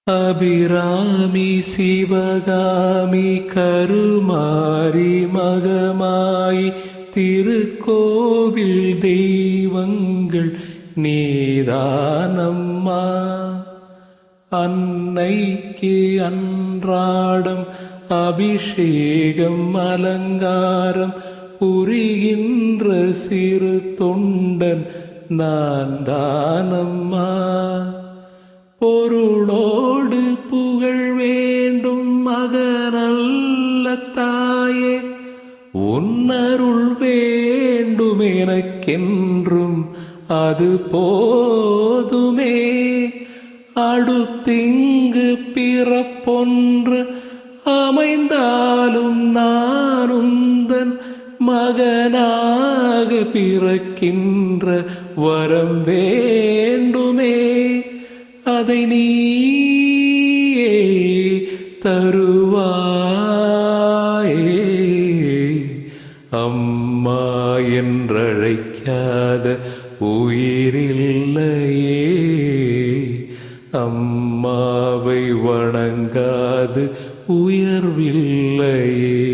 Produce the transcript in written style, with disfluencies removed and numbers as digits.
அபிராமி சிவகாமி கருமாரி மகமாய் திருக்கோவில் தெய்வங்கள் நீதானம்மா. அன்னைக்கு அன்றாடம் அபிஷேகம் அலங்காரம் புரிகின்ற சிறு தொண்டன் நான் தானம்மா. பொருளோடு புகழ் வேண்டும் மகனல்ல தாயே, உன்னருள் வேண்டும் எனக்கென்றும் அது போதுமே. அடுத்திங்கு பிறப்பொன்று அமைந்தாலும் நான் உந்தன் மகனாக பிறக்கின்ற வரம் வேண்டுமே. அதை நீயே தருவாயே. அம்மா என்றழைக்காத உயிரில்லையே, அம்மாவை வணங்காது உயர்வில்லையே.